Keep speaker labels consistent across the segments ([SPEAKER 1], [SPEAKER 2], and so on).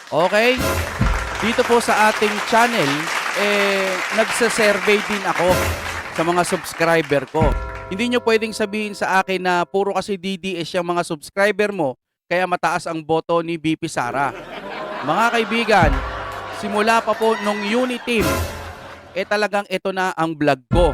[SPEAKER 1] Okay? Dito po sa ating channel, nagsa-survey din ako sa mga subscriber ko. Hindi nyo pwedeng sabihin sa akin na puro kasi DDS yung mga subscriber mo, kaya mataas ang boto ni BP Sara. Mga kaibigan, simula pa po nung unit team, talagang ito na ang vlog ko.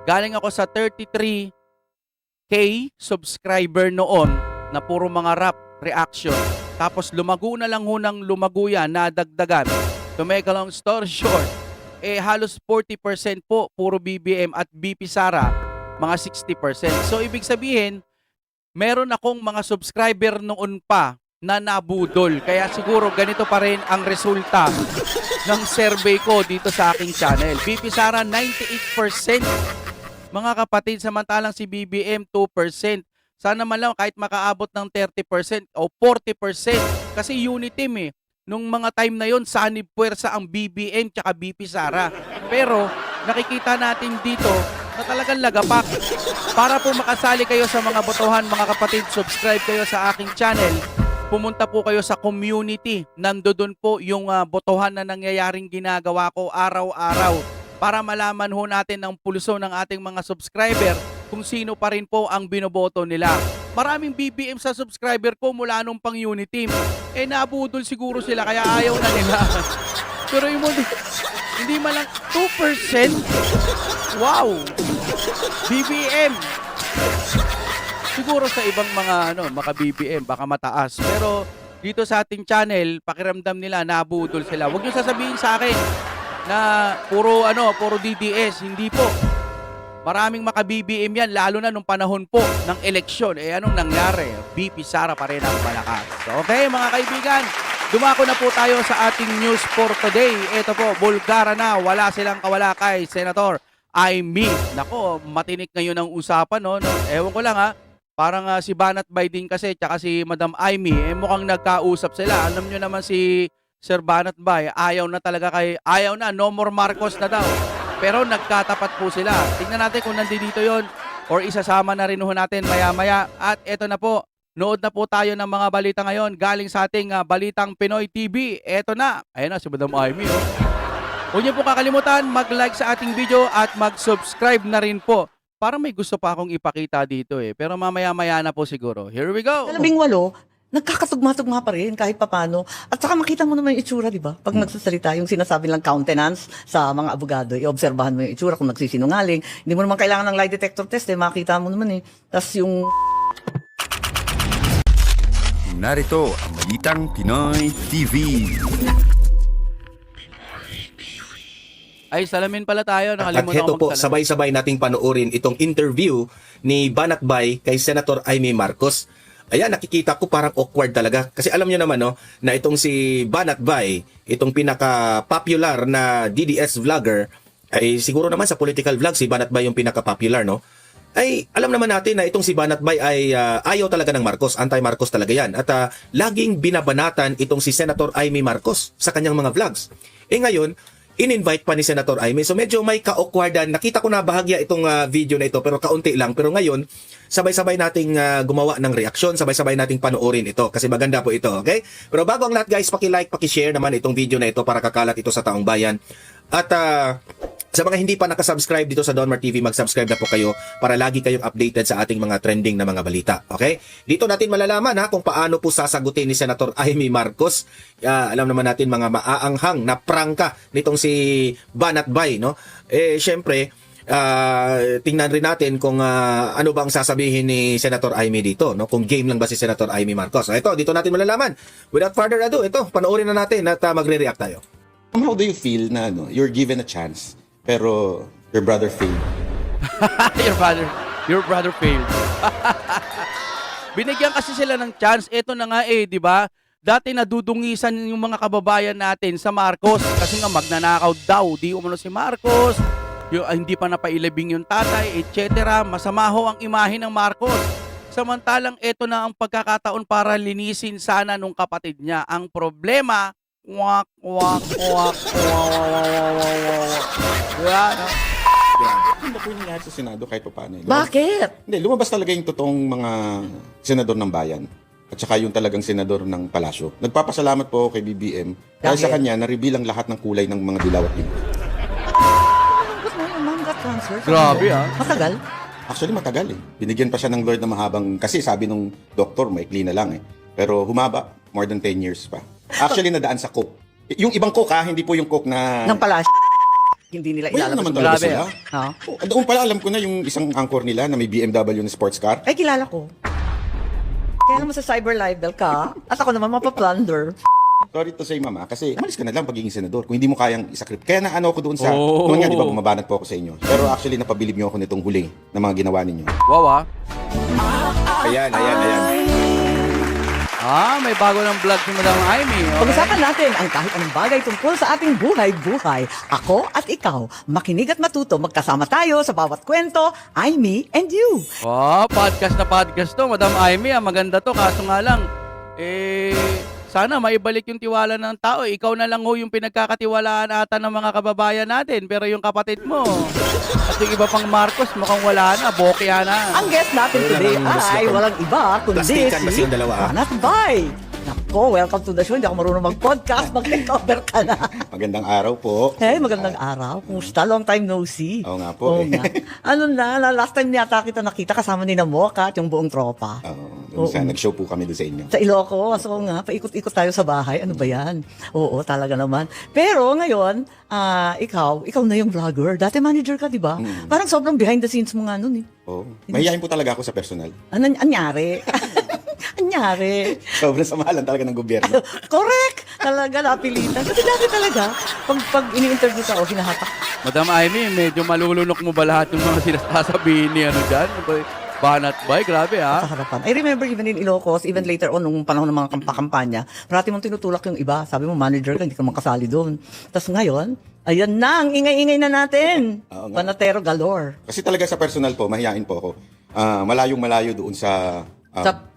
[SPEAKER 1] Galing ako sa 33K subscriber noon na puro mga rap reaction. Tapos lumago na lang hunang lumago yan, nadagdagan. To make a long story short, halos 40% po puro BBM at BP Sara, mga 60%. So ibig sabihin, meron akong mga subscriber noon pa na nabudol. Kaya siguro ganito pa rin ang resulta ng survey ko dito sa aking channel. BP Sara 98%. Mga kapatid, samantalang si BBM 2%. Sana man lang kahit makaabot ng 30% o 40%. Kasi unit team Nung mga time na yon, sanib puwersa ang BBM tsaka BP Sara. Pero nakikita natin dito na talagang lagapak. Para po makasali kayo sa mga botohan, mga kapatid, subscribe kayo sa aking channel. Pumunta po kayo sa community. Nandoon po yung botohan na nangyayaring ginagawa ko araw-araw para malaman ho natin ang pulso ng ating mga subscriber kung sino pa rin po ang binoboto nila. Maraming BBM sa subscriber ko mula nung pang unit team. Nabudol siguro sila kaya ayaw na nila. Pero yung hindi man lang 2%. Wow! BBM! Siguro sa ibang mga mga BBM baka mataas. Pero dito sa ating channel, pakiramdam nila nabudol sila. Huwag niyo sasabihin sa akin na puro DDS, hindi po. Maraming maka-BBM yan, lalo na nung panahon po ng eleksyon. Anong nangyari? BP Sara pa rin ang malakas. So, okay, mga kaibigan, dumako na po tayo sa ating news for today. Ito po, Bulgara na, wala silang kawala kay Senator Amy. Nako, matinik ngayon ang usapan, no? Ewan ko lang parang si Banat Bay din kasi, tsaka si Madam Amy, mukhang nagkausap sila. Alam nyo naman si Sir Banat Bay, ayaw na, no more Marcos na daw. Pero nagkatapat po sila. Tingnan natin kung nandito yon or isasama na rin natin maya-maya. At eto na po, nood na po tayo ng mga balita ngayon galing sa ating Balitang Pinoy TV. Eto na. Ayan na si Madam Amy. Huwag niyo po kakalimutan mag-like sa ating video at mag-subscribe na rin po. Parang may gusto pa akong ipakita dito pero mamaya-maya na po siguro. Here we go.
[SPEAKER 2] 18, nagkakatugma-tugma pa rin kahit papano. At saka makita mo naman yung itsura, di ba? Pag nagsasalita, yung sinasabi lang countenance sa mga abogado, iobserbahan mo yung itsura kung nagsisinungaling. Hindi mo naman kailangan ng lie detector test, makita mo naman Tapos yung...
[SPEAKER 3] Narito ang Balitang Pinoy TV.
[SPEAKER 1] Ay, salamin pala tayo.
[SPEAKER 4] At
[SPEAKER 1] Nakalimutan
[SPEAKER 4] heto
[SPEAKER 1] ko
[SPEAKER 4] po,
[SPEAKER 1] magsalamin.
[SPEAKER 4] sabay-sabay nating panoorin itong interview ni Banat Bay kay Senator Amy Marcos. Ayan, nakikita ko parang awkward talaga. Kasi alam niyo naman na itong si Banat Bay, itong pinaka-popular na DDS vlogger, ay siguro naman sa political vlog, si Banat Bay yung pinaka-popular, ay alam naman natin na itong si Banat Bay ay ayaw talaga ng Marcos, anti-Marcos talaga yan. At laging binabanatan itong si Senator Amy Marcos sa kanyang mga vlogs. Ngayon, in-invite pa ni Senator Amy. So medyo may ka-awkwardan. Nakita ko na bahagya itong video na ito pero kaunti lang. Pero ngayon, sabay-sabay nating gumawa ng reaksyon, sabay-sabay nating panoorin ito kasi maganda po ito, okay? Pero bago ang lahat guys, paki-like, paki-share naman itong video na ito para kakalat ito sa taong bayan. At sa mga hindi pa nakasubscribe dito sa Donmar TV, mag-subscribe na po kayo para lagi kayong updated sa ating mga trending na mga balita. Okay? Dito natin malalaman kung paano po sasagutin ni Senator Amy Marcos. Alam naman natin mga maaanghang na prangka nitong si Banat Bay, syempre, tingnan rin natin kung ano bang sasabihin ni Senator Amy dito, kung game lang ba si Senator Amy Marcos. So, ito, dito natin malalaman. Without further ado, ito, panoorin na natin at magre-react tayo.
[SPEAKER 5] How do you feel na you're given a chance pero your brother failed?
[SPEAKER 1] your brother failed. Binigyan kasi sila ng chance. Ito na nga di ba? Dati nadudungisan yung mga kababayan natin sa Marcos kasi nga magnanakaw daw. Di umano si Marcos, hindi pa napailabing yung tatay, etc. Masama ho ang imahe ng Marcos. Samantalang ito na ang pagkakataon para linisin sana nung kapatid niya. Ang problema, wak. Diba,
[SPEAKER 5] Hindi po yung nangyari sa Senado kahit pa paano.
[SPEAKER 2] Bakit?
[SPEAKER 5] Hindi, lumabas talaga yung totoong mga senador ng bayan. at saka yung talagang senador ng palasyo. Nagpapasalamat po ako kay BBM dahil sa
[SPEAKER 2] Dahil?
[SPEAKER 5] kanya na-reveal ang lahat ng kulay ng mga dilaw at itim.
[SPEAKER 2] Ba't mo yung ma'am got cancer?
[SPEAKER 1] Grabe, ah.
[SPEAKER 2] Matagal?
[SPEAKER 5] Actually, matagal eh. Binigyan pa siya ng Lord na mahabang, kasi sabi nung doktor, maikli na lang eh. Pero humaba, more than 10 years pa. Actually, nadaan sa coke. Yung ibang coke hindi po yung coke na...
[SPEAKER 2] Ng pala, hindi nila
[SPEAKER 5] Wala
[SPEAKER 2] ilalabas.
[SPEAKER 5] naman
[SPEAKER 2] yung
[SPEAKER 5] talaga
[SPEAKER 1] Grabe,
[SPEAKER 5] sila.
[SPEAKER 2] Ha?
[SPEAKER 5] Oh, doon pala alam ko na yung isang anchor nila na may BMW na sports car.
[SPEAKER 2] Ay, kilala ko. Kaya naman sa cyber libel ka, at ako naman mapaplunder.
[SPEAKER 5] Sorry to say, mama, kasi umalis ka na lang pagiging senador kung hindi mo kayang isakrip. Kaya naano ako doon sa...
[SPEAKER 1] Oh.
[SPEAKER 5] Noon nga, di ba, bumabanat po ako sa inyo. Pero actually, napabilib niyo ako nitong huli na mga ginawa ninyo.
[SPEAKER 1] Wow, ah.
[SPEAKER 4] Ayan.
[SPEAKER 1] May bago ng vlog si Madam Amy. Okay?
[SPEAKER 2] Pag-usapan natin ang kahit anong bagay tungkol sa ating buhay-buhay. Ako at ikaw, makinig at matuto, magkasama tayo sa bawat kwento, I, me, and you.
[SPEAKER 1] Oh, podcast na podcast to, Madam Amy. Maganda to, kaso nga lang, sana maibalik yung tiwala ng tao. Ikaw na lang ho yung pinagkakatiwalaan ata ng mga kababayan natin. Pero yung kapatid mo, at yung iba pang Marcos, mukhang wala na, bokya na.
[SPEAKER 2] Ang guest natin
[SPEAKER 4] Wala
[SPEAKER 2] today
[SPEAKER 4] nang gusto
[SPEAKER 2] ay
[SPEAKER 4] ko.
[SPEAKER 2] walang iba kundi
[SPEAKER 4] Plastikan kasi
[SPEAKER 2] si
[SPEAKER 4] yung dalawa, ha?
[SPEAKER 2] Banat Bay. Nako, welcome to the show. Hindi ako marunong mag-podcast, mag-cover ka na.
[SPEAKER 5] Magandang araw po.
[SPEAKER 2] Hey, magandang araw. Kumusta? Long time no see.
[SPEAKER 5] Oo nga po,
[SPEAKER 2] Oo
[SPEAKER 5] eh.
[SPEAKER 2] nga. Ano na, last time yata kita nakita kasama ni Namoka at yung buong tropa.
[SPEAKER 5] Doon sa nag-show po kami doon sa inyo.
[SPEAKER 2] Sa Ilocos, oo nga, paikot-ikot tayo sa bahay. Ano ba yan? Oo, talaga naman. Pero ngayon, ikaw na yung vlogger. Dati manager ka, di ba? Parang sobrang behind the scenes mo nga nun eh.
[SPEAKER 5] Oo. Mahihayin po talaga ako sa personal.
[SPEAKER 2] Anyari? Anyari?
[SPEAKER 5] Sobrang samahalan talaga ng gobyerno.
[SPEAKER 2] Correct! Talaga, napilitan. Kasi dati talaga, pag ini-interview ka o hinahatak,
[SPEAKER 1] Madam Amy, medyo malulunok mo ba lahat yung mga sinasabihin ni ano dyan? Banat Bay, grabe
[SPEAKER 2] sa
[SPEAKER 1] ha?
[SPEAKER 2] harapan. I remember even in Ilocos, even later on, nung panahon ng mga kampanya, parati mong tinutulak yung iba. Sabi mo, manager ka, hindi ka makasali doon. Tapos ngayon, ayan na, ang ingay-ingay na natin.
[SPEAKER 5] Oo nga.
[SPEAKER 2] Panatero galore.
[SPEAKER 5] Kasi talaga sa personal po, mahihayin po ako. Malayong-malayo doon sa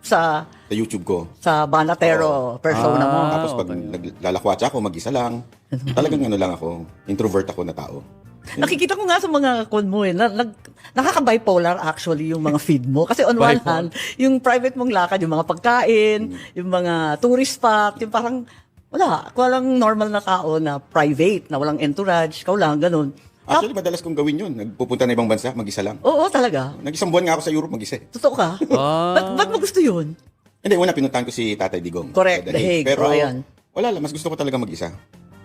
[SPEAKER 2] Sa
[SPEAKER 5] YouTube ko.
[SPEAKER 2] sa Banatero persona mo.
[SPEAKER 5] Tapos pag naglalakwatsa ako, mag-isa lang. Talagang ano lang ako, introvert ako na tao.
[SPEAKER 2] Nakikita ko nga sa mga kon mo nakaka-bipolar actually yung mga feed mo. Kasi on one
[SPEAKER 1] Bipolar.
[SPEAKER 2] hand, yung private mong lakad, yung mga pagkain, yung mga tourist spot, yung parang walang normal na tao na private, na walang entourage, ikaw lang, ganun.
[SPEAKER 5] Actually, madalas kong gawin yun. Nagpupunta na ibang bansa, mag-isa lang.
[SPEAKER 2] Oo, talaga.
[SPEAKER 5] Nag-isang buwan nga ako sa Europe, mag-isa.
[SPEAKER 2] Totoo ka? Ba't mo gusto yun?
[SPEAKER 5] Hindi, una pinuntahan ko si Tatay Digong.
[SPEAKER 2] Correct,
[SPEAKER 5] sa
[SPEAKER 2] The Hague.
[SPEAKER 5] Pero
[SPEAKER 2] Ayan.
[SPEAKER 5] wala lang, mas gusto ko talaga mag-isa.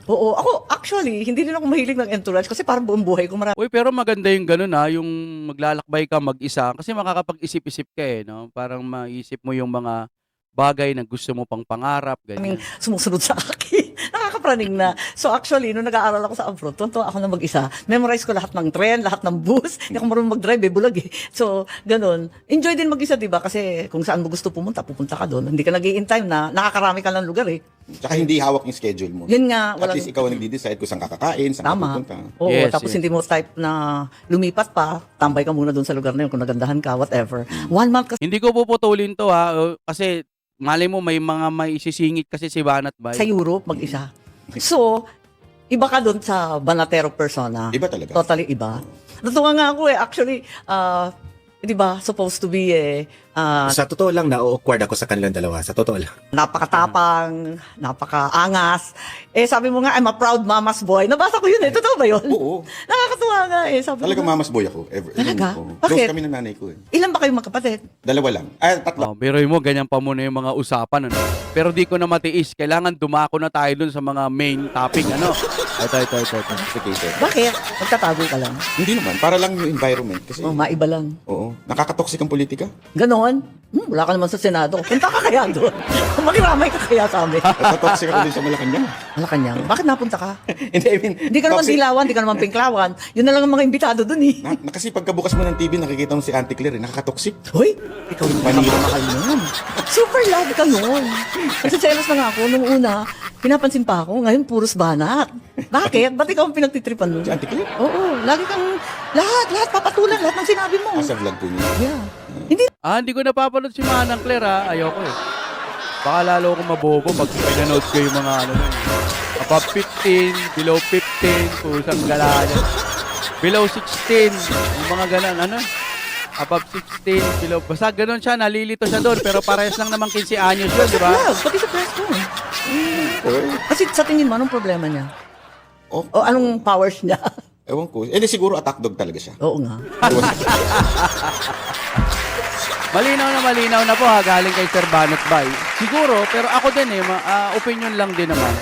[SPEAKER 2] Oo, ako actually, hindi din ako mahilig ng entourage kasi parang buong buhay ko marami.
[SPEAKER 1] Uy, pero maganda yung ganun ha, yung maglalakbay ka mag-isa. Kasi makakapag-isip-isip ka eh, no? Parang maisip mo yung mga bagay na gusto mo pang pangarap, ganyan.
[SPEAKER 2] Sumusunod sa akin. Nakakapraning na. So actually, nung nag-aaral ako sa abroad, tunto ako na mag-isa. Memorize ko lahat ng tren, lahat ng bus. Hindi ako marunong mag-drive, bulag eh. So, ganun. Enjoy din mag-isa, di ba? Kasi kung saan mo gusto pumunta ka doon. Hindi ka nag-i-in time na nakakarami ka ng lugar eh.
[SPEAKER 5] Tsaka hindi hawak yung schedule mo.
[SPEAKER 2] Yun nga,
[SPEAKER 5] At least ikaw ang nagdi-decide kung saan kakakain, saan
[SPEAKER 2] Tama.
[SPEAKER 5] pupunta.
[SPEAKER 2] Oo,
[SPEAKER 1] Yes,
[SPEAKER 2] tapos
[SPEAKER 1] yes.
[SPEAKER 2] hindi mo type na lumipat pa, tambay ka muna doon sa lugar na yun kung nagandahan ka, whatever. 1 month
[SPEAKER 1] Hindi ko puputulin to ha, kasi malay mo may mga maisisingit kasi si Banat Bay.
[SPEAKER 2] sa Europe, mag-isa. So, iba ka doon sa Banatero persona.
[SPEAKER 5] Iba talaga.
[SPEAKER 2] Totally iba. Natuwa nga ako eh. Actually, di ba, supposed to be
[SPEAKER 4] Sa totoo lang, na-awkward ako sa kanilang dalawa. Sa totoo lang.
[SPEAKER 2] napakatapang, napakaangas. Eh, sabi mo nga, I'm a proud mama's boy. Nabasa ko yun eh. Totoo ba yun?
[SPEAKER 5] Oo.
[SPEAKER 2] Nakakatuwa nga eh. Sabi
[SPEAKER 5] Talaga
[SPEAKER 2] mo,
[SPEAKER 5] mamas boy ako.
[SPEAKER 2] Talaga?
[SPEAKER 5] Oo.
[SPEAKER 2] Bakit?
[SPEAKER 5] Close kami ng nanay ko eh.
[SPEAKER 2] ilan ba kayong magkapatid?
[SPEAKER 5] Dalawa lang. Tatlo.
[SPEAKER 1] Oh, pero mo, ganyan pa muna yung mga usapan. Ano? Pero di ko na matiis. Kailangan dumako na tayo dun sa mga main topic. Ano? Ito.
[SPEAKER 5] Sophisticated.
[SPEAKER 2] Bakit? Magtatago ka lang.
[SPEAKER 5] Hindi naman. Para lang yung environment. Kasi,
[SPEAKER 2] Oh, maiba lang.
[SPEAKER 5] oo. Nakakatoxic ang politika.
[SPEAKER 2] Ganon? Wala ka naman sa Senado. Punta ka kaya doon. Makiramay ka kaya sa amin.
[SPEAKER 5] Nakatoxic ako din sa Malacanang.
[SPEAKER 2] Malacanang. Bakit napunta ka?
[SPEAKER 5] Hindi, I mean,
[SPEAKER 2] Hindi ka naman
[SPEAKER 5] toxic.
[SPEAKER 2] dilawan, hindi ka naman pinklawan. Yun na lang ang mga imbitado doon eh.
[SPEAKER 5] Kasi pagkabukas mo ng TV, nakikita mo si Auntie Claire, nakakatoxic.
[SPEAKER 2] Hoy, ikaw yung
[SPEAKER 5] Manila.
[SPEAKER 2] pinakamahal nun. Super love ka nun. Kasi jealous na nga ako. Nung una, pinapansin pa ako. Ngayon, puros banat. Bakit? Ba't ikaw ang pinagtitripan nun?
[SPEAKER 5] Si Auntie Claire?
[SPEAKER 2] Oo, lagi kang, lahat, papatulan, lahat ng sinabi mo.
[SPEAKER 5] Sa vlog po niya.
[SPEAKER 2] Yeah. Hindi,
[SPEAKER 1] Hindi ko napapanood si Manang Claire ha. Ayoko eh. Baka lalo akong mabobo pag pinanood ko yung mga ano nun. Above 15, below 15, kusang galaya. Below 16, yung mga ganan, ano? above 16, below. Basta ganun siya, nalilito siya doon. Pero parehas lang naman 15 anyos yun, di ba?
[SPEAKER 2] Love, pati sa press ko. Kasi sa tingin mo, anong problema niya?
[SPEAKER 5] Oh,
[SPEAKER 2] O anong powers niya?
[SPEAKER 5] ewan ko. Siguro attack dog talaga siya.
[SPEAKER 2] Oo nga.
[SPEAKER 1] Malinaw na po ha, galing kay Sir Banat Bay. Siguro, pero ako din opinion lang din naman.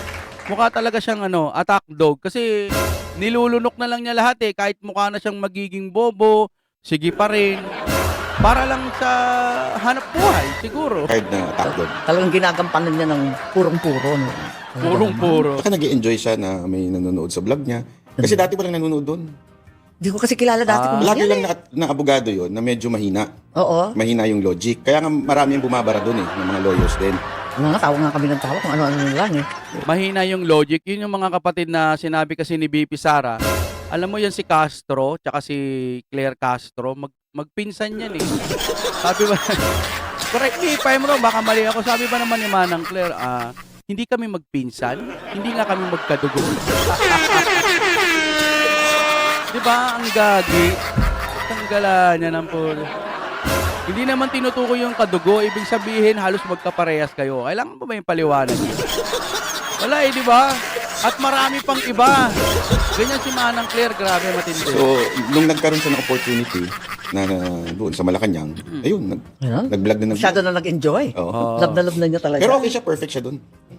[SPEAKER 1] Mukha talaga siyang attack dog kasi nilulunok na lang niya lahat kahit mukha na siyang magiging bobo, sige pa rin. Para lang sa hanap buhay, siguro.
[SPEAKER 5] Card na attack dog.
[SPEAKER 2] Talagang ginagampanan niya ng purong-puro. No?
[SPEAKER 1] Purong-puro.
[SPEAKER 5] Baka nag-enjoy siya na may nanonood sa vlog niya. Kasi dati walang nanonood doon.
[SPEAKER 2] Di ko kasi kilala dati kung
[SPEAKER 5] Lagi
[SPEAKER 2] yan
[SPEAKER 5] lang na abogado yon na medyo mahina.
[SPEAKER 2] Oo.
[SPEAKER 5] Mahina yung logic. Kaya nga marami yung bumabara doon ng mga lawyers din.
[SPEAKER 2] Mga tawa nga kami ng tawa kung ano-ano lang eh.
[SPEAKER 1] Mahina yung logic. Yun yung mga kapatid na sinabi kasi ni BP Sara. Alam mo yan si Castro, tsaka si Claire Castro, magpinsan yan eh. Sabi ba, correct me if I'm wrong, baka mali ako. Sabi ba naman ni Manang Claire, hindi kami magpinsan, hindi nga kami magkadugo. Di ba, ang gagi, tanggalan niya ng po. Hindi naman tinutukoy yung kadugo, ibig sabihin halos magkaparehas kayo. Kailangan ba may paliwanag yun? Wala di ba? At marami pang iba. Ganyan si Manang Claire, grabe matindi.
[SPEAKER 5] So, nung nagkaroon siya ng opportunity na doon sa Malacanang, ayun,
[SPEAKER 2] Yan.
[SPEAKER 5] nag-vlog na
[SPEAKER 2] Masyado na nag-enjoy.
[SPEAKER 5] Oo.
[SPEAKER 2] Love na love na niya talaga.
[SPEAKER 5] Pero okay siya, perfect siya doon.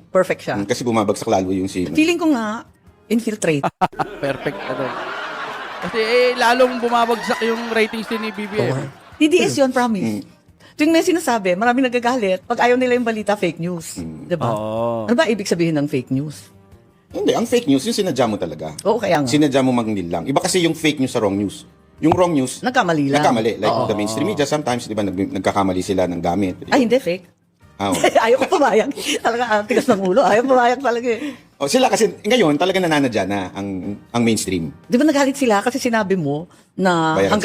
[SPEAKER 2] Perfect siya.
[SPEAKER 5] Kasi bumabagsak lalo yung si...
[SPEAKER 2] Feeling ko nga, infiltrate.
[SPEAKER 1] Perfect Kasi lalong bumabagsak yung ratings din ni BBM.
[SPEAKER 2] TDS yun, promise. Tuwing may sinasabi, maraming nagagalit. Pag ayaw nila yung balita, fake news. Diba?
[SPEAKER 1] Oo.
[SPEAKER 2] Ano ba ibig sabihin ng fake news?
[SPEAKER 5] Hindi, ang fake news, yung sinadya mo talaga.
[SPEAKER 2] Oo, kaya nga.
[SPEAKER 5] Sinadya mo mangnil lang. Iba kasi yung fake news sa wrong news. Yung wrong news,
[SPEAKER 2] Nagkamali lang.
[SPEAKER 5] nagkamali. Like the mainstream media, sometimes, di ba, nagkakamali sila ng gamit.
[SPEAKER 2] Ay, hindi, fake.
[SPEAKER 5] Oo.
[SPEAKER 2] Ayaw ko pumayag. Talaga, tigas ng ulo. Ayaw pumayag talaga eh.
[SPEAKER 5] Oh, sila kasi, ngayon, talaga nananadya na ang mainstream.
[SPEAKER 2] Di ba nagalit sila kasi sinabi mo na
[SPEAKER 5] Bayaran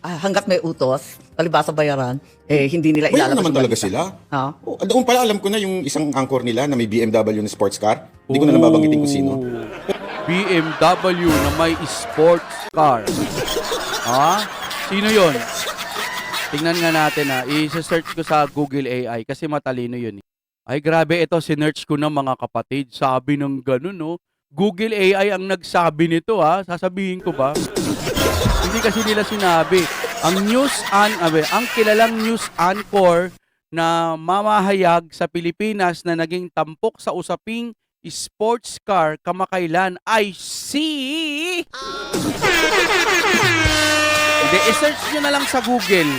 [SPEAKER 2] hanggat may utos, palibasa bayaran, hindi nila
[SPEAKER 5] Wala
[SPEAKER 2] ilalabas
[SPEAKER 5] naman
[SPEAKER 2] yung
[SPEAKER 5] talaga
[SPEAKER 2] balita.
[SPEAKER 5] sila.
[SPEAKER 2] Ha?
[SPEAKER 5] Oh, doon pala alam ko na yung isang anchor nila na may BMW na sports car. Hindi ko na nababanggitin kung sino.
[SPEAKER 1] BMW na may sports car. Sino yon? Tingnan nga natin i-search ko sa Google AI kasi matalino yun. Ay grabe, ito sinearch ko na mga kapatid. Sabi ng ganun, no? Google AI ang nagsabi nito, Sasabihin ko ba? Hindi kasi nila sinabi. Ang kilalang news anchor na mamahayag sa Pilipinas na naging tampok sa usaping sports car kamakailan ay si... Hindi, i-search nyo na lang sa Google.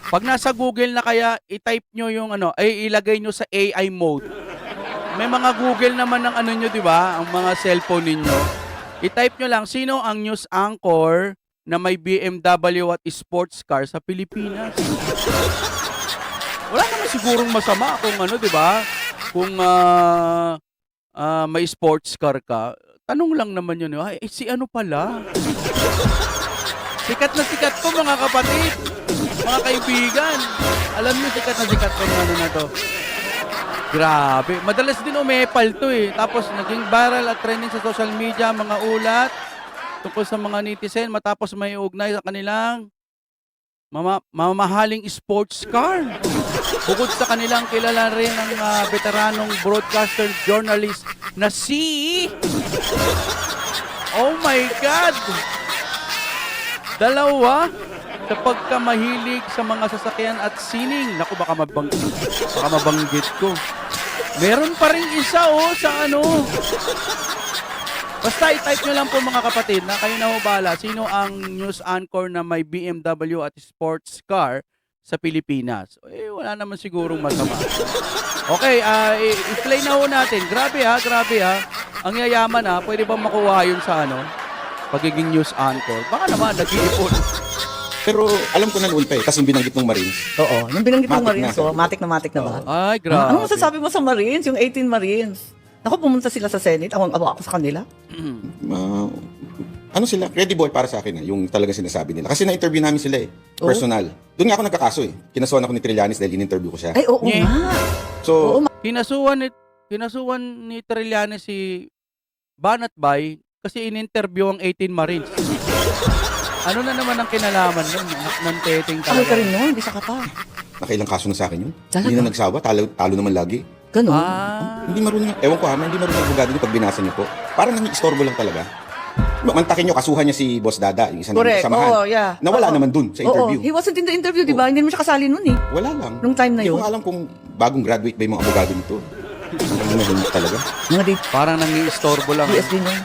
[SPEAKER 1] Pag nasa Google na kaya, i-type nyo yung ilagay nyo sa AI mode. May mga Google naman ng nyo, di ba? Ang mga cellphone ninyo. I-type nyo lang, sino ang news anchor na may BMW at sports car sa Pilipinas? Wala naman sigurong masama kung di ba? Kung may sports car ka, tanong lang naman yun, si ano pala? Sikat na sikat po mga kapatid, mga kaibigan. Alam niyo, sikat po ng na to. Grabe. Madalas din umepal to Tapos naging viral at trending sa social media, mga ulat tungkol sa mga netizen matapos may ugnay sa kanilang mamahaling sports car. Bukod sa kanilang kilala rin ng veteranong broadcaster journalist na si... Oh my God! Dalawa sa pagkamahilig sa mga sasakyan at sining. Naku, baka mabanggit ko. Meron pa rin isa sa Basta i-type nyo lang po mga kapatid na kayo na ho bahala. Sino ang news anchor na may BMW at sports car sa Pilipinas? Wala naman sigurong masama. Okay, i-play na ho natin. Grabe grabe Ang yayaman pwede bang makuha yun sa pagiging news anchor? Baka naman, nag-iipon.
[SPEAKER 5] Pero alam ko na noon pa kasi binanggit ng Marines.
[SPEAKER 2] Oo. Nung binanggit ng
[SPEAKER 5] Matik
[SPEAKER 2] Marines,
[SPEAKER 5] na.
[SPEAKER 2] matik na ba?
[SPEAKER 1] Ay, grabe.
[SPEAKER 2] Ano masasabi mo sa Marines? Yung 18 Marines. Ako, pumunta sila sa Senate. Ako sa kanila.
[SPEAKER 5] Ano sila? Credible para sa akin yung talaga sinasabi nila. Kasi na-interview namin sila personal. Doon nga ako nagkakaso Kinasuhan ako ni Trillanes dahil in-interview ko siya.
[SPEAKER 2] Ay, oo
[SPEAKER 1] Yeah.
[SPEAKER 2] nga.
[SPEAKER 5] So,
[SPEAKER 1] Kinasuhan ni Trillanes si Banat Bay kasi in-interview ang 18 Marines. Ano na naman ang kinalaman nun? Ng teteng
[SPEAKER 2] Tagal
[SPEAKER 1] talaga.
[SPEAKER 2] ka rin noon, isa ka pa.
[SPEAKER 5] Nakailang kaso na sa akin yun.
[SPEAKER 2] Talaga?
[SPEAKER 5] Hindi na nagsawa, talo naman lagi.
[SPEAKER 2] Ganun.
[SPEAKER 1] Ah,
[SPEAKER 5] Hindi marunong, ewan ko hindi marunong abogado niyo pag binasa niyo po. Parang nangi-istorbo lang talaga. Mantakin niyo, kasuhan niya si Boss Dada, yung isa ng
[SPEAKER 2] Correct.
[SPEAKER 5] samahan.
[SPEAKER 2] Oo, yeah.
[SPEAKER 5] Nawala
[SPEAKER 2] Oo.
[SPEAKER 5] naman dun sa
[SPEAKER 2] Oo,
[SPEAKER 5] interview.
[SPEAKER 2] he wasn't in the interview, di ba? Hindi naman siya kasali noon eh.
[SPEAKER 5] Wala lang.
[SPEAKER 2] Nung time na
[SPEAKER 5] Hindi
[SPEAKER 2] yun?
[SPEAKER 5] ko nga alam kung bagong graduate ba yung mga abogado nito. Ano talaga?
[SPEAKER 2] Mga
[SPEAKER 1] parang nangi-istorbo lang.
[SPEAKER 2] DDS din yun.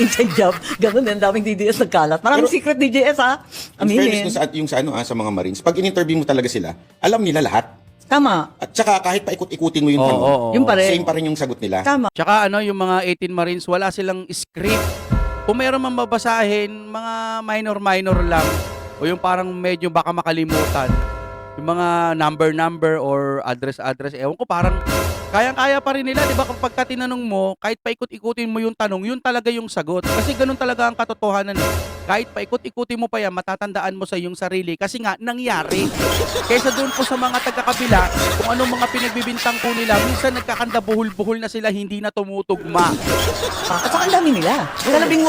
[SPEAKER 2] Inside job. Ganun din, daming DDS nagkalat. Maraming
[SPEAKER 5] Pero-
[SPEAKER 2] secret DDS ha.
[SPEAKER 5] In fairness
[SPEAKER 2] Aminin.
[SPEAKER 5] dun sa, yung sa, sa mga Marines, pag in-interview mo talaga sila, alam nila lahat.
[SPEAKER 2] Tama.
[SPEAKER 5] At saka kahit paikot-ikutin mo yung
[SPEAKER 1] Oo,
[SPEAKER 5] tanong,
[SPEAKER 1] oo,
[SPEAKER 2] Yung pa rin.
[SPEAKER 5] same pa rin yung sagot nila.
[SPEAKER 2] Tama.
[SPEAKER 1] Tsaka yung mga 18 Marines, wala silang script. Kung meron man mabasahin, mga minor lang. O yung parang medyo baka makalimutan. Yung mga number or address, ewan ko, parang kayang-kaya pa rin nila, di ba? Kapag tinanong mo, kahit paikot-ikutin mo yung tanong, yun talaga yung sagot. Kasi ganun talaga ang katotohanan. Kahit paikot-ikutin mo pa yan, matatandaan mo sa iyong sarili. Kasi nga, nangyari. Kaysa doon po sa mga taga-kabila, kung anong mga pinagbibintang po nila, minsan nagkakanda buhol-buhol na sila, hindi na tumutugma.
[SPEAKER 2] At saka ang dami nila. Sa 18,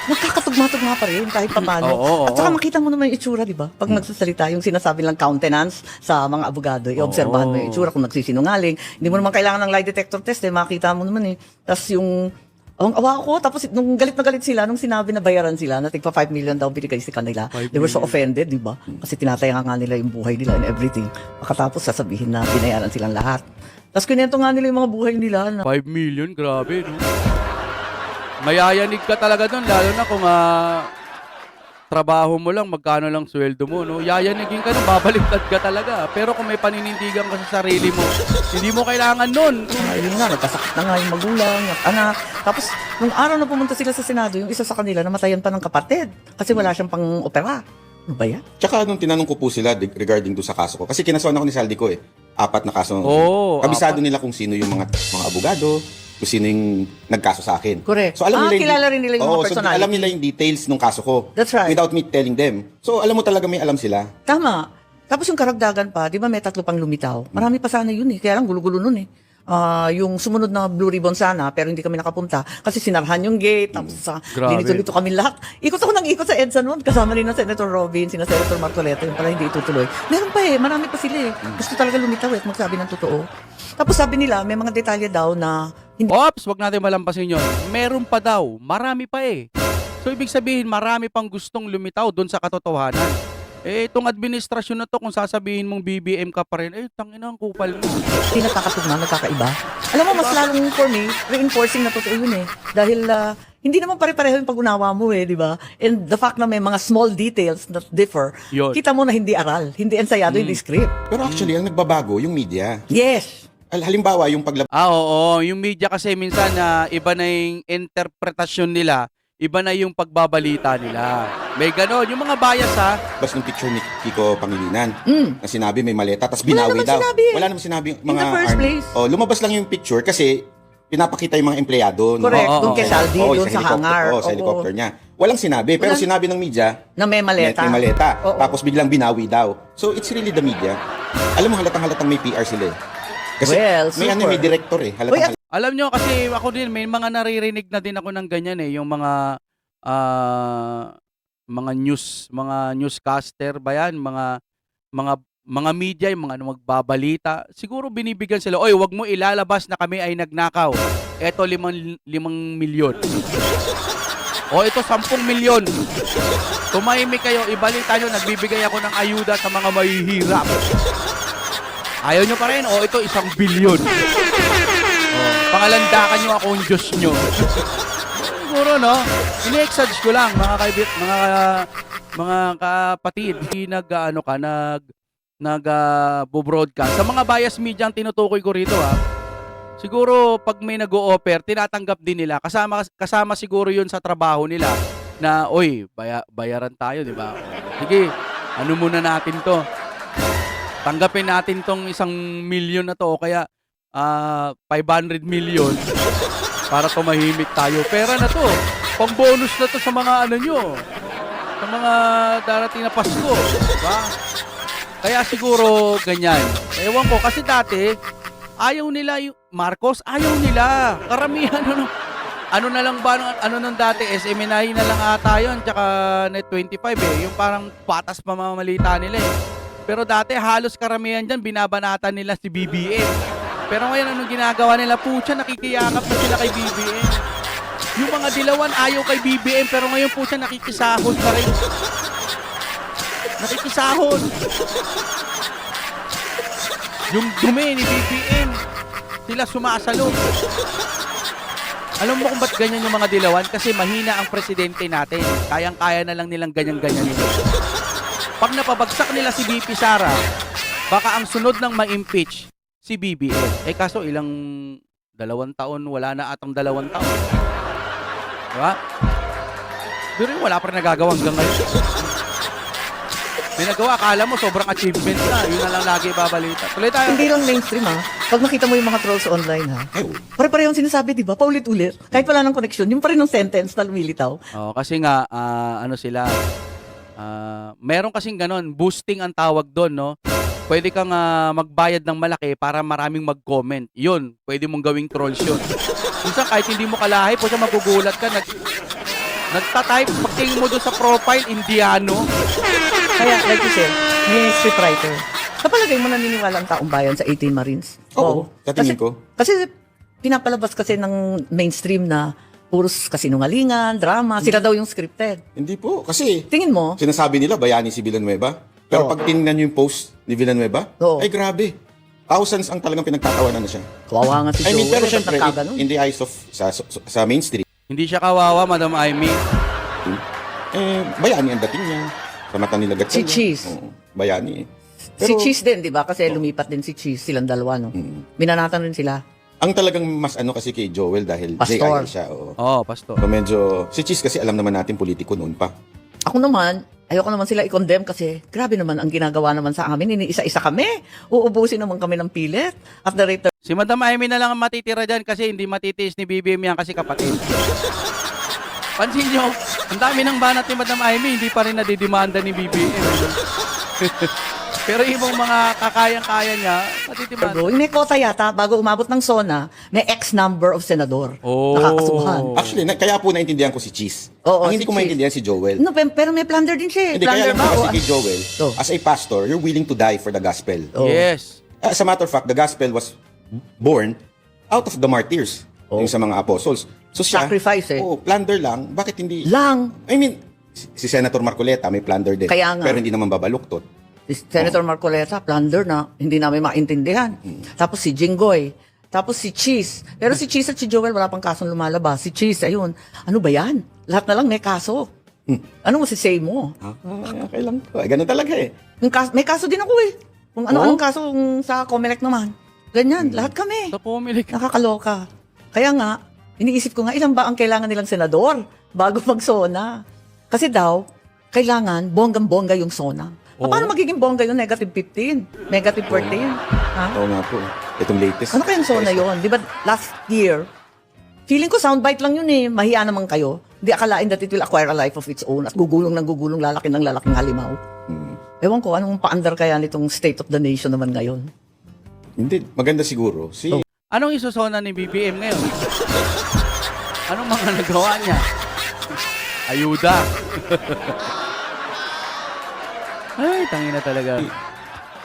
[SPEAKER 2] nagkakatugma-tugma pa rin kahit paano.
[SPEAKER 1] Oo.
[SPEAKER 2] At saka makita mo naman yung itsura, di ba? Pag nagsasalita, yung sinasabi lang countenance sa mga abogado, i-obserbahan mo yung itsura kung nagsisinungaling. Hindi mo naman kailangan ng lie detector test, makita mo naman eh. Tapos yung ang awa ko, tapos nung galit na galit sila, nung sinabi na bayaran sila, na tigpa 5 million daw binigay sa kanila, they were so offended, di ba? Kasi tinataya nga nila yung buhay nila and everything. Pagkatapos sasabihin na binayaran silang lahat. Tapos kinento nga nila yung mga buhay nila na
[SPEAKER 1] 5 million, grabe, no? Mayayanig ka talaga doon, lalo na kung trabaho mo lang, magkano lang sweldo mo, no? Yayanigin ka na, babaliktad ka talaga. Pero kung may paninindigan ka sa sarili mo, hindi mo kailangan nun.
[SPEAKER 2] ayun nga, nagkasakit na nga yung magulang, yung anak. Tapos, nung araw na pumunta sila sa Senado, yung isa sa kanila, namatayan pa ng kapatid. Kasi wala siyang pang-opera. Ano ba yan?
[SPEAKER 5] Tsaka nung tinanong ko po sila regarding do sa kaso ko, kasi kinasuhan ako ni Saldi ko 4 na kaso.
[SPEAKER 1] Oo,
[SPEAKER 5] Kabisado nila kung sino yung mga abogado, kung sino yung nagkaso sa akin.
[SPEAKER 2] Correct.
[SPEAKER 5] So alam nila
[SPEAKER 2] kilala rin nila yung mga
[SPEAKER 5] so
[SPEAKER 2] personality.
[SPEAKER 5] alam nila yung details ng kaso ko.
[SPEAKER 2] That's right.
[SPEAKER 5] Without me telling them. So alam mo talaga may alam sila.
[SPEAKER 2] Tama. Tapos yung karagdagan pa, di ba may 3 pang lumitaw? Marami pa sana yun eh. Kaya lang gulo-gulo nun eh. Yung sumunod na Blue Ribbon sana, pero hindi kami nakapunta kasi sinarhan yung gate, tapos
[SPEAKER 1] Grabe.
[SPEAKER 2] dinito-dito kami lahat. Ikot ako ng ikot sa EDSA noon, kasama rin ng Senator Robin, sina Senator Marcoleta, yung pala hindi itutuloy. Meron pa marami pa sila eh. Gusto talaga lumitaw at magsabi ng totoo. Tapos sabi nila, may mga detalye daw na hindi
[SPEAKER 1] Ops, wag natin malampasin yun. Meron pa daw, marami pa eh. So ibig sabihin, marami pang gustong lumitaw doon sa katotohanan. Itong administrasyon na to, kung sasabihin mong BBM ka pa rin, tangina ang kupal mo.
[SPEAKER 2] nakakatugma, nakakaiba. Alam mo, mas lalong for me, reinforcing na totoo yun eh. Dahil hindi naman pare-pareho yung pag-unawa mo eh, di ba? And the fact na may mga small details that differ,
[SPEAKER 1] Yun.
[SPEAKER 2] kita mo na hindi aral, hindi ensayado, hindi script.
[SPEAKER 5] Pero actually, ang nagbabago, yung media.
[SPEAKER 2] Yes!
[SPEAKER 5] Halimbawa, yung paglabas
[SPEAKER 1] Oo. Yung media kasi minsan iba na yung interpretasyon nila, iba na yung pagbabalita nila. May ganon. Yung mga bias
[SPEAKER 5] ng picture ni Kiko Pangilinan na sinabi may maleta, tapos
[SPEAKER 2] Wala
[SPEAKER 5] binawi
[SPEAKER 2] naman
[SPEAKER 5] daw.
[SPEAKER 2] sinabi eh.
[SPEAKER 5] Wala naman sinabi yung
[SPEAKER 2] In
[SPEAKER 5] mga
[SPEAKER 2] the first place.
[SPEAKER 5] lumabas lang yung picture kasi pinapakita yung mga empleyado.
[SPEAKER 2] Correct,
[SPEAKER 1] Oo,
[SPEAKER 2] doon
[SPEAKER 1] oo.
[SPEAKER 2] kay Saldi, doon sa hangar.
[SPEAKER 5] sa
[SPEAKER 2] Oo.
[SPEAKER 5] helicopter niya. Walang sinabi, pero
[SPEAKER 2] Walang-
[SPEAKER 5] sinabi ng media,
[SPEAKER 2] Na may maleta.
[SPEAKER 5] may maleta.
[SPEAKER 2] Oo.
[SPEAKER 5] Tapos biglang binawi daw. So it's really the media. Alam mo, halatang-halatang may PR sila eh. Kasi
[SPEAKER 2] Well,
[SPEAKER 5] may
[SPEAKER 2] super.
[SPEAKER 5] may director eh.
[SPEAKER 2] Uy, at-
[SPEAKER 1] Alam nyo, kasi ako din, may mga naririnig na din ako ng ganyan eh. Yung mga newscaster ba yan? Mga media, yung mga magbabalita. Siguro binibigyan sila, oy, wag mo ilalabas na kami ay nagnakaw. Eto 5 milyon. O ito 10 milyon. Tumahimik kayo, ibalita nyo, nagbibigay ako ng ayuda sa mga mahihirap. Ayaw nyo pa rin, o ito 1 bilyon. Pangalandakan nyo akong Diyos nyo. Siguro, no? Ini-exage ko lang, mga kaibit, mga kapatid, hindi nag-broadcast. Sa mga bias media ang tinutukoy ko rito, siguro, pag may nag-o-offer, tinatanggap din nila. Kasama siguro yun sa trabaho nila na, oy, bayaran tayo, di ba? Sige, ano muna natin to? Tanggapin natin tong 1 milyon na to o kaya 500 million para tumahimik tayo. Pera na to. Pang bonus na to sa mga nyo. Sa mga darating na Pasko. Diba? Kaya siguro ganyan. Ewan ko. Kasi dati, ayaw nila yung Marcos, ayaw nila. Karamihan Ano na lang ba, ano nung dati, SMNI na lang ata yun, tsaka Net 25 eh. Yung parang patas pamamalita nila eh. Pero dati halos karamihan dyan, binabanatan nila si BBM. Pero ngayon anong ginagawa nila? Pucha, nakikiyakap na sila kay BBM. Yung mga dilawan ayaw kay BBM, pero ngayon pucha, nakikisahod pa rin. Nakikisahod. Yung dumi ni BBM, sila sumasalot. Alam mo kung ba't ganyan yung mga dilawan? Kasi mahina ang presidente natin. Kayang-kaya na lang nilang ganyan-ganyan nila. Pag napabagsak nila si BP Sara, baka ang sunod ng ma-impeach si BBM. Eh kaso ilang 2 taon, wala na atang 2 taon. Diba? Pero wala pa rin nagagawa hanggang ngayon. May nagawa, akala mo sobrang achievement na. Yun na lang lagi babalita. Tuloy tayo.
[SPEAKER 2] Hindi lang mainstream ha. Pag nakita mo yung mga trolls online ha. Pare-pareho yung sinasabi, di ba? Paulit-ulit. Kahit wala ng connection, yung pa rin ng sentence na lumilitaw.
[SPEAKER 1] Oh, kasi nga ano sila meron kasing ganon, boosting ang tawag doon, no? Pwede kang magbayad ng malaki para maraming mag-comment. Yun, pwede mong gawing trolls yun. Minsan kahit hindi mo kalahi, po siya magugulat ka, nagtatype, pagtingin mo doon sa profile, Indiano.
[SPEAKER 2] Kaya, like you said, may scriptwriter. Sa palagay mo naniniwala ang taong bayan sa 18 Marines?
[SPEAKER 5] Oo, sa tingin ko.
[SPEAKER 2] Kasi pinapalabas kasi ng mainstream na puros kasinungalingan, drama. Sila daw yung scripted.
[SPEAKER 5] Hindi po. Kasi
[SPEAKER 2] Tingin mo?
[SPEAKER 5] sinasabi nila bayani si Villanueva. Pero
[SPEAKER 2] Oo.
[SPEAKER 5] pag tinignan niyo yung post ni Villanueva,
[SPEAKER 2] Oo.
[SPEAKER 5] ay grabe. Thousands ang talagang pinagtatawanan na siya.
[SPEAKER 2] Kawawa nga si
[SPEAKER 5] I mean,
[SPEAKER 2] Joel.
[SPEAKER 5] pero
[SPEAKER 2] ba't
[SPEAKER 5] syempre,
[SPEAKER 2] nagkaganon?
[SPEAKER 5] in the eyes of sa mainstream,
[SPEAKER 1] Hindi siya kawawa, Madam Amy.
[SPEAKER 5] bayani ang dating niya. Sa mata nila
[SPEAKER 2] Si Cheese.
[SPEAKER 5] Oo, bayani eh.
[SPEAKER 2] Si Cheese din, di ba? Kasi lumipat din si Cheese, silang dalawa, no? Binanatan rin sila.
[SPEAKER 5] Ang talagang mas ano kasi kay Joel dahil
[SPEAKER 2] Pastor.
[SPEAKER 5] JIL siya. Oo.
[SPEAKER 1] Oh, pastor.
[SPEAKER 5] So medyo, si Cheese kasi alam naman natin politiko noon pa.
[SPEAKER 2] Ako naman, ayoko naman sila i-condemn kasi grabe naman ang ginagawa naman sa amin. Iniisa-isa kami. Uubusin naman kami ng pilit. At the rate
[SPEAKER 1] Si Madam Amy na lang ang matitira dyan kasi hindi matitiis ni BBM yan kasi kapatid. Pansin nyo, ang dami ng banat ni Madam Amy, hindi pa rin nadidimanda ni BBM. Pero yung mga kakayang-kaya niya, matidimanda.
[SPEAKER 2] Bro, may kota yata, bago umabot ng SONA, may X number of senador
[SPEAKER 1] Oh.
[SPEAKER 2] nakakasuhan.
[SPEAKER 5] Actually, kaya po naintindihan ko si Cheese.
[SPEAKER 2] Oo,
[SPEAKER 5] Ang hindi
[SPEAKER 2] si
[SPEAKER 5] ko
[SPEAKER 2] Cheese.
[SPEAKER 5] maintindihan si Joel.
[SPEAKER 2] No, pero may plunder din siya.
[SPEAKER 5] Hindi, kaya
[SPEAKER 2] Plunder
[SPEAKER 5] lang po
[SPEAKER 2] ba?
[SPEAKER 5] kasi
[SPEAKER 2] O,
[SPEAKER 5] kay Joel,
[SPEAKER 2] Oh.
[SPEAKER 5] as a pastor, you're willing to die for the gospel.
[SPEAKER 2] Oh.
[SPEAKER 1] Yes.
[SPEAKER 5] As a matter of fact, the gospel was born out of the martyrs,
[SPEAKER 2] Oh.
[SPEAKER 5] yung sa mga apostles. So siya,
[SPEAKER 2] Sacrifice eh.
[SPEAKER 5] oh, plunder lang. Bakit hindi?
[SPEAKER 2] Lang.
[SPEAKER 5] I mean, si Senator Marcoleta may plunder din.
[SPEAKER 2] Kaya nga.
[SPEAKER 5] Pero hindi naman babaluktot.
[SPEAKER 2] Si Senator Marcoleta, plunder na, hindi namin maintindihan. Tapos si Jinggoy. Tapos si Cheese. Pero si Cheese at si Joel, wala pang kasong lumalabas. Si Cheese, ayun. Ano ba yan? Lahat na lang may kaso. Ano mo say mo?
[SPEAKER 5] Okay lang po. Ganun talaga eh.
[SPEAKER 2] May kaso din ako eh. Kung ano-anong kaso sa Comelec naman. Ganyan, lahat kami.
[SPEAKER 1] Sa pumilik.
[SPEAKER 2] Nakakaloka. Kaya nga, iniisip ko nga, ilan ba ang kailangan nilang senador bago mag-SONA? Kasi daw, kailangan bonggang-bongga yung SONA. Paano magiging bongga yun? Negative 15? Negative 14? Ha?
[SPEAKER 5] Oo nga po. Itong latest.
[SPEAKER 2] Ano kayang SONA yun? Di ba last year, feeling ko soundbite lang yun eh. Mahiya naman kayo. Hindi akalain that it will acquire a life of its own at gugulong ng gugulong, lalaki ng lalaking halimaw. Ewan ko, anong paandar kaya nitong state of the nation naman ngayon?
[SPEAKER 5] Hindi, maganda siguro. Si
[SPEAKER 1] Anong isusona ni BBM ngayon? Anong mga nagawa niya? Ayuda. Ay, tangina talaga.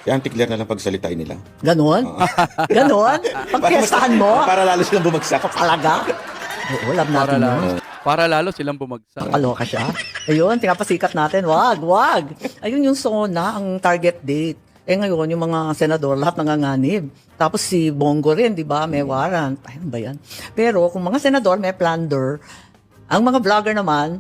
[SPEAKER 5] si Auntie Claire na lang pagsalitain nila.
[SPEAKER 2] Ganon? Ganon? Pagpiestahan mo?
[SPEAKER 5] Para lalo silang bumagsak.
[SPEAKER 2] Talaga? Oo, love
[SPEAKER 1] Para
[SPEAKER 2] natin
[SPEAKER 1] lalo,
[SPEAKER 2] yun.
[SPEAKER 1] para lalo silang bumagsak.
[SPEAKER 2] Kaloka siya. Ayun, pinapasikat natin. Wag. Ayun yung SONA, ang target date. Eh ngayon, yung mga senador, lahat nanganganib. Tapos si Bongo rin, di ba? May warrant. Ay, ano ba yan? Pero kung mga senador, may plunder. Ang mga vlogger naman,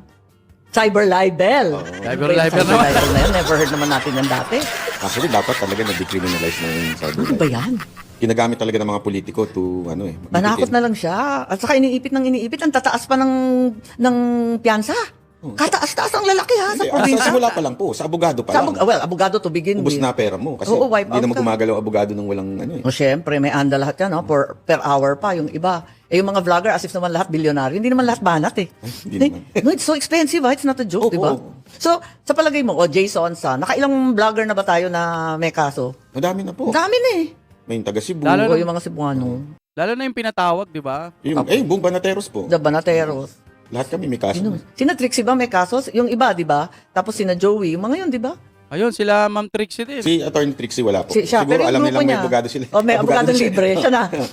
[SPEAKER 2] cyber libel.
[SPEAKER 1] Cyber libel naman.
[SPEAKER 2] Libel na yan. Never heard naman natin yan dati.
[SPEAKER 5] Actually, dapat talaga na-decriminalize na yung cyber
[SPEAKER 2] Ano ba yan?
[SPEAKER 5] Ginagamit talaga ng mga politiko to,
[SPEAKER 2] Manakot na lang siya. At saka iniipit ng iniipit. Ang tataas pa ng piyansa. Kataas-taas ang lalaki ha, sa
[SPEAKER 5] Sa
[SPEAKER 2] probinsya.
[SPEAKER 5] simula pa lang po, sa abogado pa lang.
[SPEAKER 2] Abogado to begin
[SPEAKER 5] Ubus
[SPEAKER 2] with.
[SPEAKER 5] na pera mo. Kasi
[SPEAKER 2] Oo, wipe
[SPEAKER 5] hindi
[SPEAKER 2] out
[SPEAKER 5] naman
[SPEAKER 2] ka.
[SPEAKER 5] gumagalaw ang abogado ng walang
[SPEAKER 2] O syempre, may anda lahat yan, no? Per hour pa, yung iba. Eh, yung mga vlogger, as if naman lahat bilyonaryo. Hindi naman lahat banat, eh.
[SPEAKER 5] Hindi naman.
[SPEAKER 2] No, it's so expensive, ha? It's not a joke,
[SPEAKER 5] Oo,
[SPEAKER 2] di ba?
[SPEAKER 5] oo.
[SPEAKER 2] So, sa palagay mo, Jason Sa, nakailang vlogger na ba tayo na may kaso?
[SPEAKER 5] Madami na po.
[SPEAKER 2] Ang dami na eh.
[SPEAKER 5] May taga Cebu.
[SPEAKER 1] Lalo
[SPEAKER 2] O yung mga Cebuano.
[SPEAKER 1] Lalo na yung pinatawag, di ba?
[SPEAKER 5] Yung, buong Banateros po.
[SPEAKER 2] The Banateros.
[SPEAKER 5] Lahat kami may kaso.
[SPEAKER 2] Sina Trixie ba may kaso? Yung iba, di ba? Tapos sina Joey, yung mga yun, di ba?
[SPEAKER 1] Ayun, sila Ma'am Trixie din.
[SPEAKER 5] Si Attorney Trixie wala po.
[SPEAKER 2] Siya,
[SPEAKER 5] Siguro
[SPEAKER 2] pero yung
[SPEAKER 5] alam
[SPEAKER 2] grupo
[SPEAKER 5] nilang may
[SPEAKER 2] niya,
[SPEAKER 5] abogado sila.
[SPEAKER 2] Oh, may abogado
[SPEAKER 5] siya.
[SPEAKER 2] libre.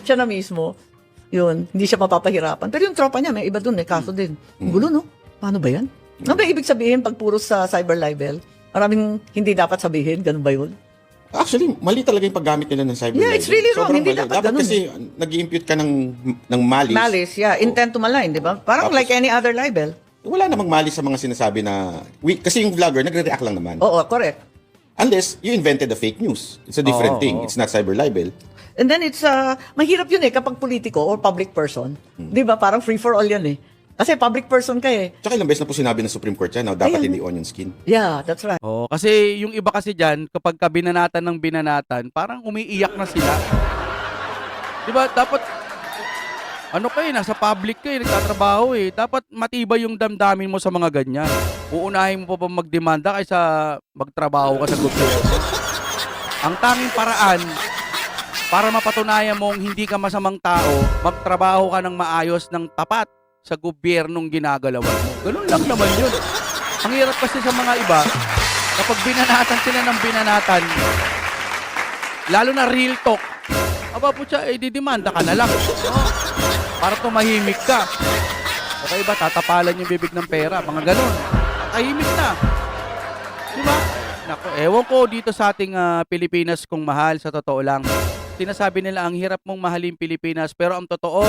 [SPEAKER 2] Siya na mismo. Yun, hindi siya mapapahirapan. Pero yung tropa niya, may iba dun, may kaso din. Ang gulo, no? Paano ba yan? Ano ba ibig sabihin pag puro sa cyber libel? Maraming hindi dapat sabihin, ganun ba yun?
[SPEAKER 5] Actually, mali talaga yung paggamit nila ng cyber
[SPEAKER 2] Yeah, it's really wrong.
[SPEAKER 5] Sobrang
[SPEAKER 2] Hindi
[SPEAKER 5] mali.
[SPEAKER 2] dapat ganun
[SPEAKER 5] kasi nag-impute ka ng malice.
[SPEAKER 2] Malice, yeah. Intent to malign, di ba? Parang
[SPEAKER 5] Tapos-
[SPEAKER 2] like any other libel.
[SPEAKER 5] Wala namang malice sa mga sinasabi na... kasi yung vlogger, nagre-react lang naman.
[SPEAKER 2] Oo, correct.
[SPEAKER 5] Unless you invented the fake news. It's a different
[SPEAKER 1] Oo,
[SPEAKER 5] thing.
[SPEAKER 1] oo.
[SPEAKER 5] It's not cyber libel.
[SPEAKER 2] And then it's, mahirap yun kapag politiko or public person. Di ba? Parang free for all yan Kasi public person ka
[SPEAKER 5] Tsaka ilang beses na po sinabi ng Supreme Court yan, dapat
[SPEAKER 2] Ayan.
[SPEAKER 5] hindi onion skin.
[SPEAKER 2] Yeah, that's right.
[SPEAKER 1] Oh, kasi yung iba kasi diyan kapag binanatan ng binanatan, parang umiiyak na sila. 'Di ba? Dapat ano kayo, nasa public kayo, nagtatrabaho Dapat matibay yung damdamin mo sa mga ganyan. Uunahin mo pa ba magdemanda kaysa magtrabaho ka sa gobyerno? Ang tanging paraan para mapatunayan mong hindi ka masamang tao, magtrabaho ka ng maayos ng tapat sa gobyernong ginagalawan mo. Ganun lang naman yun. Ang hirap kasi sa mga iba, kapag binanatan sila ng binanatan, lalo na real talk, aba po siya, didemanda ka na lang. Para tumahimik ka. Okay ba, tatapalan yung bibig ng pera, mga ganun. Tahimik na. Diba? Naku, ewan ko dito sa ating Pilipinas kung mahal, sa totoo lang. Sinasabi nila ang hirap mong mahalin Pilipinas, pero ang totoo,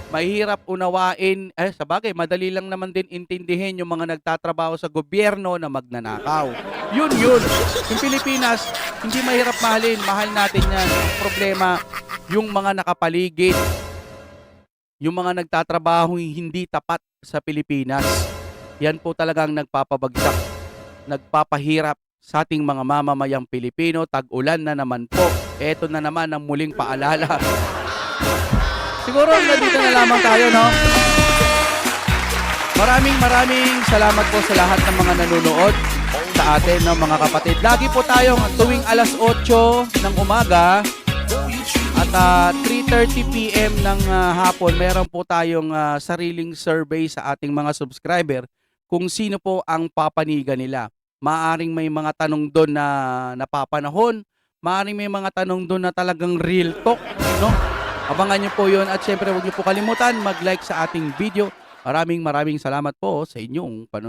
[SPEAKER 1] mahirap unawain, sabagay, madali lang naman din intindihin yung mga nagtatrabaho sa gobyerno na magnanakaw. Yun. Yung Pilipinas, hindi mahirap mahalin. Mahal natin yan. Ang problema, yung mga nakapaligid, yung mga nagtatrabaho hindi tapat sa Pilipinas. Yan po talagang nagpapabagsak, nagpapahirap sa ating mga mamamayang Pilipino. Tag-ulan na naman po. Eto na naman ang muling paalala. Siguro nandito na lamang tayo, no? Maraming salamat po sa lahat ng mga nanonood sa atin, no, mga kapatid. Lagi po tayong tuwing alas 8 ng umaga at 3:30 PM ng hapon, meron po tayong sariling survey sa ating mga subscriber kung sino po ang papanigan nila. Maaring may mga tanong doon na napapanahon, maaring may mga tanong doon na talagang real talk, no? Abangan nyo po yun at syempre huwag nyo po kalimutan mag-like sa ating video. Maraming salamat po sa inyong panonood.